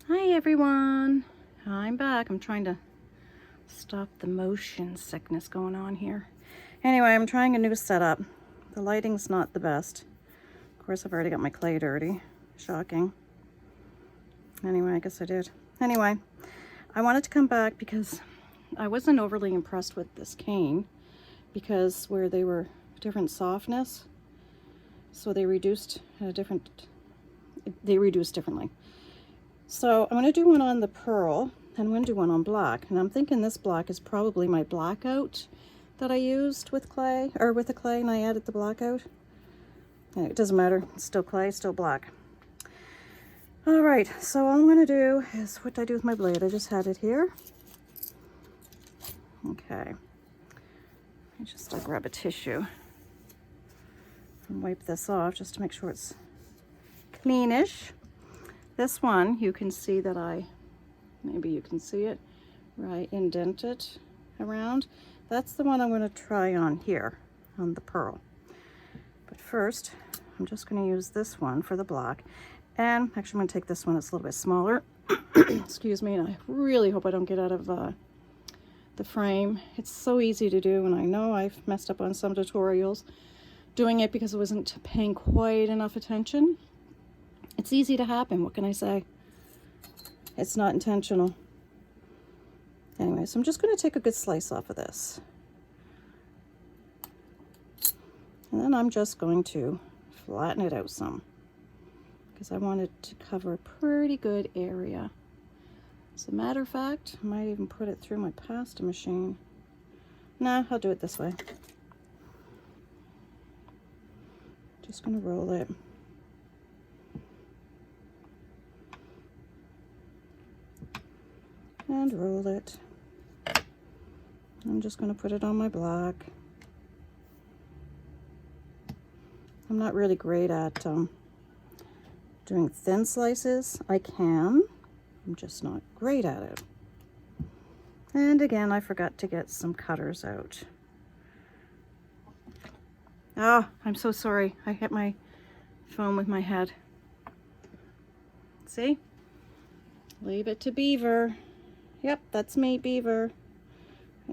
Hi everyone, I'm back. I'm trying to stop the motion sickness going on here. Anyway, I'm trying a new setup. The lighting's not the best. Of course, I've already got my clay dirty. Shocking. Anyway, I guess I did. Anyway, I wanted to come back because I wasn't overly impressed with this cane because where they were different softness, so they reduced differently. So I'm going to do one on the pearl, and I'm going to do one on black. And I'm thinking this black is probably my blackout that I used with clay, or with the clay, and I added the blackout. Anyway, it doesn't matter. It's still clay, still black. All right, so all I'm going to do is, what did I do with my blade? I just had it here. Okay. I just grab a tissue and wipe this off just to make sure it's cleanish. This one, you can see that maybe you can see it, right, indented around. That's the one I'm going to try on here, on the pearl. But first, I'm just going to use this one for the black. And actually, I'm going to take this one that's a little bit smaller. Excuse me, and I really hope I don't get out of the frame. It's so easy to do, and I know I've messed up on some tutorials doing it because I wasn't paying quite enough attention. It's easy to happen, what can I say? It's not intentional. Anyway, so I'm just going to take a good slice off of this. And then I'm just going to flatten it out some, because I want it to cover a pretty good area. As a matter of fact, I might even put it through my pasta machine. Nah, I'll do it this way. Just going to roll it. And roll it. I'm just going to put it on my black. I'm not really great at doing thin slices. I can. I'm just not great at it. And again, I forgot to get some cutters out. Oh, I'm so sorry. I hit my phone with my head. See? Leave it to Beaver. Yep, that's me, Beaver.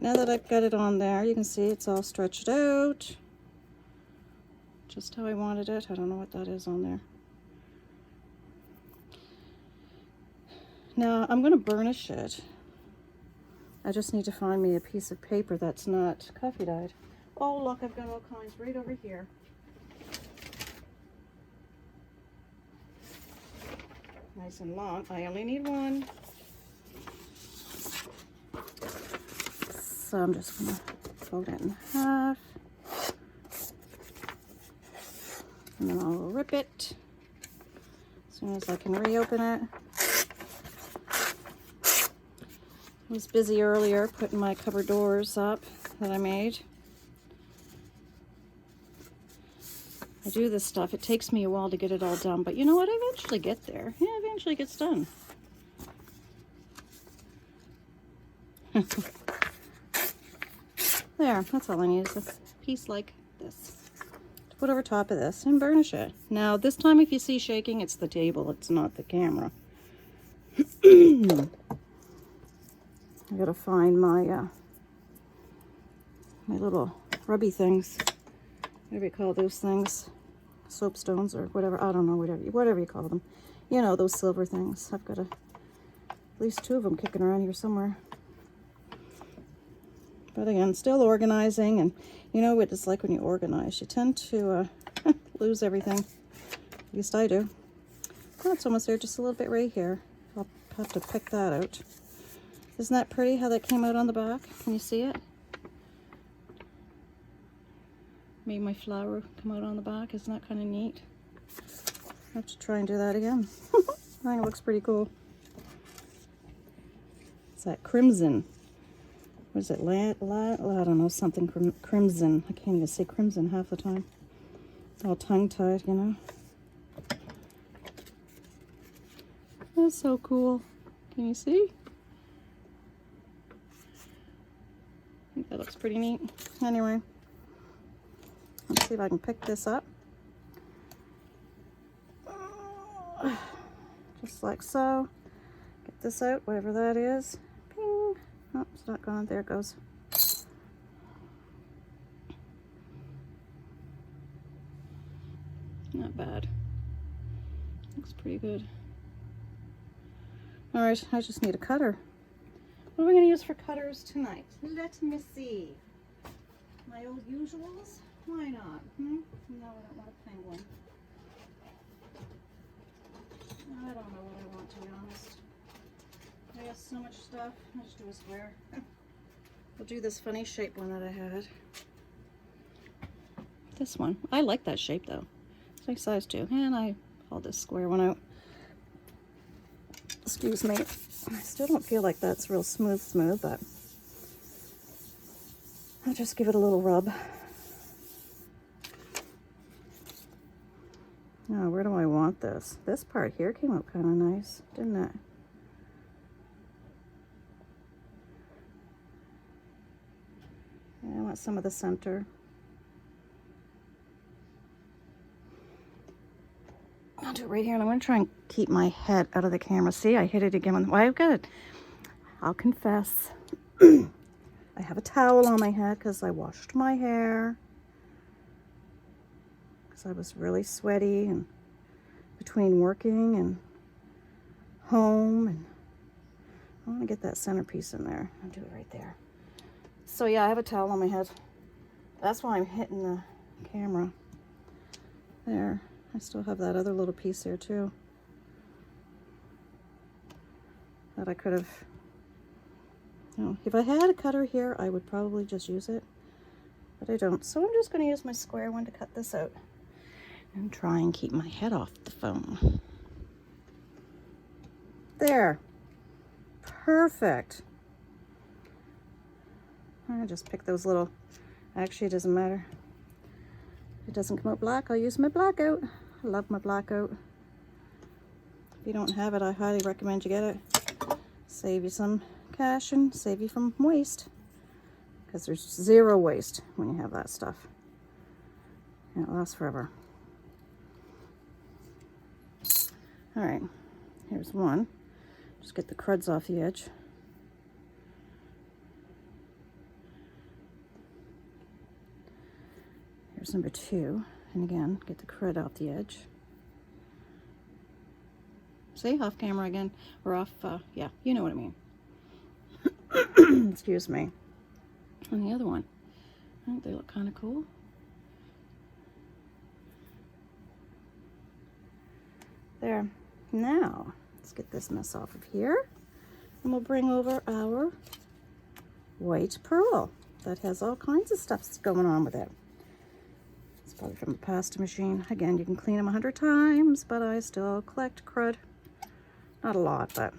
Now that I've got it on there, you can see it's all stretched out. Just how I wanted it. I don't know what that is on there. Now, I'm going to burnish it. I just need to find me a piece of paper that's not coffee dyed. Oh, look, I've got all kinds right over here. Nice and long. I only need one. So I'm just going to fold it in half. And then I'll rip it as soon as I can reopen it. I was busy earlier putting my cupboard doors up that I made. I do this stuff. It takes me a while to get it all done, but you know what? I eventually get there. Yeah, it eventually gets done. There, that's all I need is a piece like this to put over top of this and burnish it. Now, this time if you see shaking, it's the table, it's not the camera. I gotta find my my little rubby things. Whatever you call those things. Soapstones or whatever. I don't know, whatever you call them. You know, those silver things. I've got at least 2 of them kicking around here somewhere. But again, still organizing, and you know what it's like when you organize. You tend to lose everything. At least I do. Oh, it's almost there, just a little bit right here. I'll have to pick that out. Isn't that pretty how that came out on the back? Can you see it? Made my flower come out on the back. Isn't that kind of neat? I have to try and do that again. I think it looks pretty cool. It's that crimson. What is it? I don't know, something crimson. I can't even say crimson half the time. All tongue-tied, you know. That's so cool. Can you see? I think that looks pretty neat. Anyway, let's see if I can pick this up. Just like so. this out, whatever that is. Ping. Oh, it's not gone. There it goes. Not bad. Looks pretty good. All right, I just need a cutter. What are we going to use for cutters tonight? Let me see. My old usuals? Why not? No, I don't want a penguin. I don't know what I want, to be honest. I got so much stuff. I'll just do a square. We'll do this funny shape one that I had. This one. I like that shape though. It's my size too. And I pulled this square one out. Excuse me. I still don't feel like that's real smooth, but I'll just give it a little rub. Now, where do I want this? This part here came out kind of nice, didn't it? Yeah, I want some of the center. I'll do it right here, and I'm going to try and keep my head out of the camera. See, I hit it again. Well, I've got it. I'll confess. I have a towel on my head because I washed my hair. Because I was really sweaty and between working and home. And I want to get that centerpiece in there. I'll do it right there. So yeah, I have a towel on my head. That's why I'm hitting the camera. There. I still have that other little piece there too. That I could have, you know, if I had a cutter here, I would probably just use it. But I don't. So I'm just going to use my square one to cut this out. And try and keep my head off the phone. There. Perfect. I just pick those little, actually it doesn't matter. If it doesn't come out black, I'll use my blackout. I love my blackout. If you don't have it, I highly recommend you get it. Save you some cash and save you from waste. Because there's zero waste when you have that stuff. And it lasts forever. All right, here's one. Just get the cruds off the edge. Here's number 2, and again, get the crud off the edge. See, off camera again, or off, yeah, you know what I mean. Excuse me. And the other one, I think they look kind of cool. There. Now, let's get this mess off of here, and we'll bring over our white pearl that has all kinds of stuff going on with it. It's probably from the pasta machine. Again, you can clean them 100 times, but I still collect crud. Not a lot, but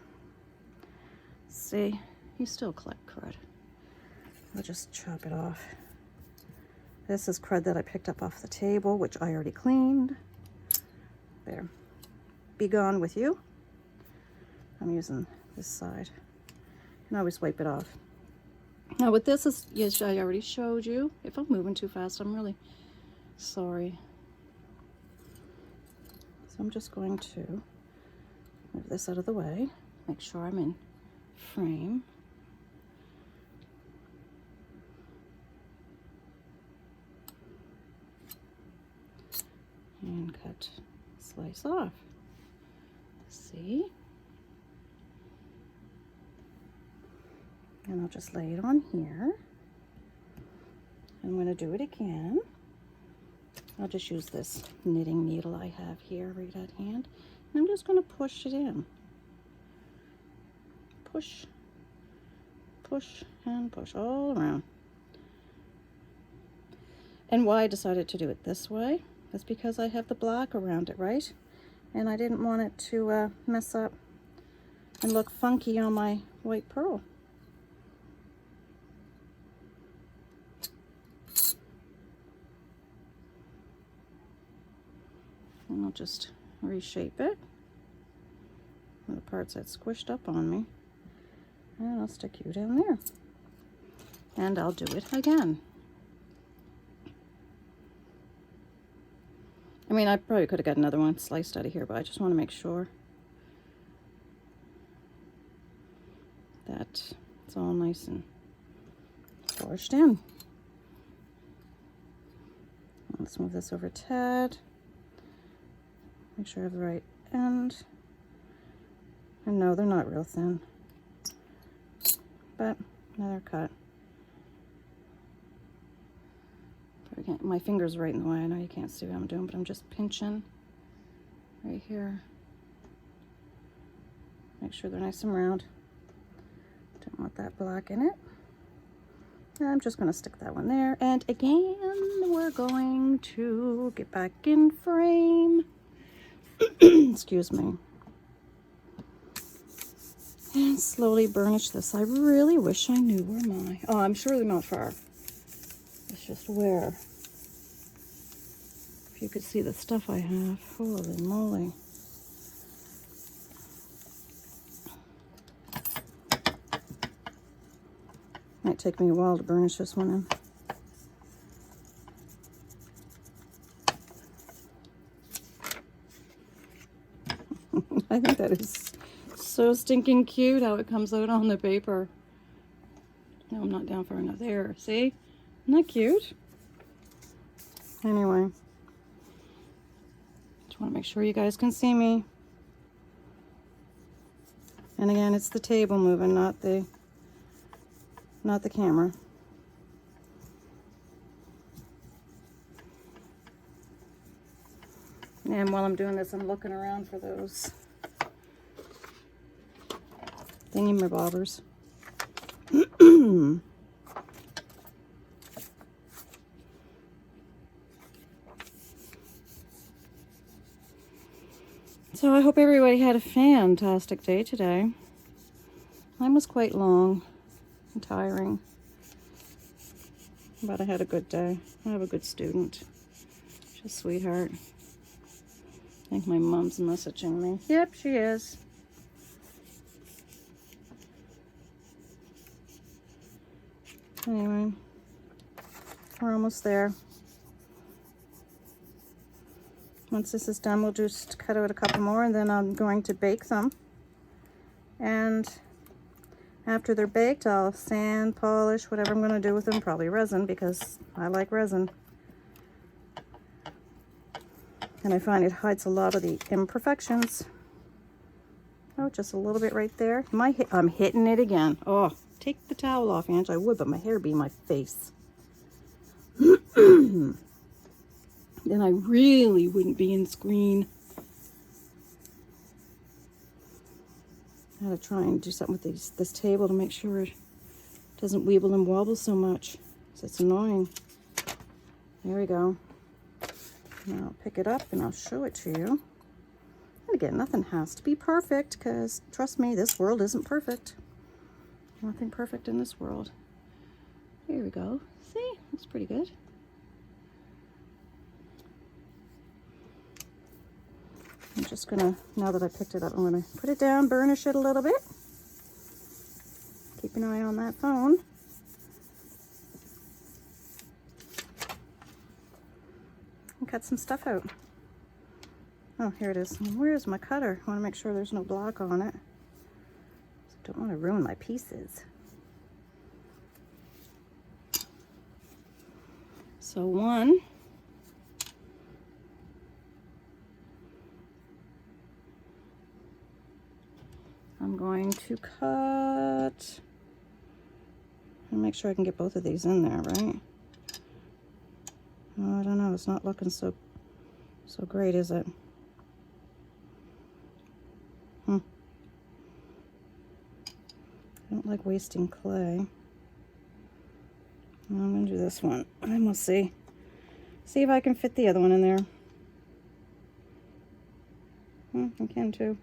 see, you still collect crud. I'll just chop it off. This is crud that I picked up off the table, which I already cleaned. There. Be gone with you. I'm using this side. You can always wipe it off. Now with this, is, yes, I already showed you. If I'm moving too fast, I'm really sorry. So I'm just going to move this out of the way. Make sure I'm in frame. And cut, slice off. See? And I'll just lay it on here. I'm going to do it again. I'll just use this knitting needle I have here right at hand. And I'm just going to push it in. Push, push, and push all around. And why I decided to do it this way is because I have the black around it, right? And I didn't want it to mess up and look funky on my white pearl. And I'll just reshape it. The parts that squished up on me. And I'll stick you down there. And I'll do it again. I mean, I probably could have got another one sliced out of here, but I just want to make sure. that it's all nice and polished in. Let's move this over Ted. Make sure I have the right end. And no, they're not real thin, but another cut. Again, my finger's right in the way. I know you can't see what I'm doing, but I'm just pinching right here. Make sure they're nice and round. Don't want that black in it. And I'm just going to stick that one there. And again, we're going to get back in frame. Excuse me. And slowly burnish this. I really wish I knew where my... Oh, I'm sure they're not far. It's just where. If you could see the stuff I have. Holy moly. Might take me a while to burnish this one in. I think that is so stinking cute how it comes out on the paper. No, I'm not down far enough. There, see? Isn't that cute? Anyway. Just want to make sure you guys can see me. And again, it's the table moving, not the camera. And while I'm doing this, I'm looking around for those thingy-mabobbers. So I hope everybody had a fantastic day today. Mine was quite long and tiring, but I had a good day. I have a good student. She's a sweetheart. I think my mom's messaging me. Yep, she is. Anyway, we're almost there. Once this is done, we'll just cut out a couple more, and then I'm going to bake them. And after they're baked, I'll sand, polish, whatever I'm going to do with them. Probably resin, because I like resin. And I find it hides a lot of the imperfections. Oh, just a little bit right there. I'm hitting it again. Oh, take the towel off, Ange. I would, but my hair be in my face. Then I really wouldn't be in screen. I gotta try and do something with this table to make sure it doesn't weeble and wobble so much, because it's annoying. There we go. Now I'll pick it up and I'll show it to you. And again, nothing has to be perfect, because trust me, this world isn't perfect. Nothing perfect in this world. Here we go. See, looks pretty good. I'm just gonna, now that I picked it up, I'm gonna put it down, burnish it a little bit. Keep an eye on that phone. And cut some stuff out. Oh, here it is. Where's my cutter? I wanna make sure there's no block on it. Don't wanna ruin my pieces. So one, I'm going to cut and make sure I can get both of these in there, right? Oh, I don't know, it's not looking so great, is it? I don't like wasting clay. I'm gonna do this one, and we'll see if I can fit the other one in there. I can too.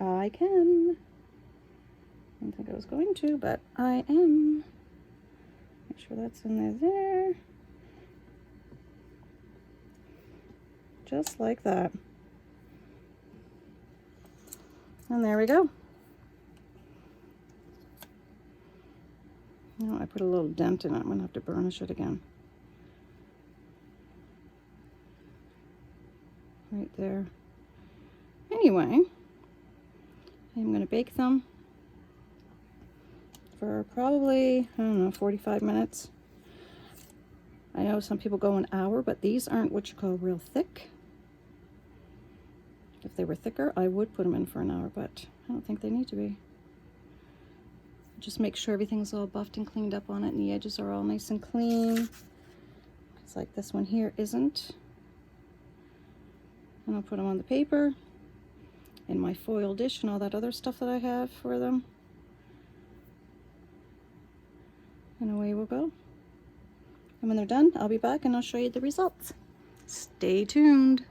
I can. I didn't think I was going to, but I am. Make sure that's in there. Just like that. And there we go. Now I put a little dent in it. I'm gonna have to burnish it again. Right there. Anyway, I'm gonna bake them. for probably, I don't know, 45 minutes. I know some people go an hour, but these aren't what you call real thick. If they were thicker, I would put them in for an hour, but I don't think they need to be. Just make sure everything's all buffed and cleaned up on it and the edges are all nice and clean. It's like this one here isn't. And I'll put them on the paper in my foil dish and all that other stuff that I have for them. And away we'll go. And when they're done, I'll be back and I'll show you the results. Stay tuned.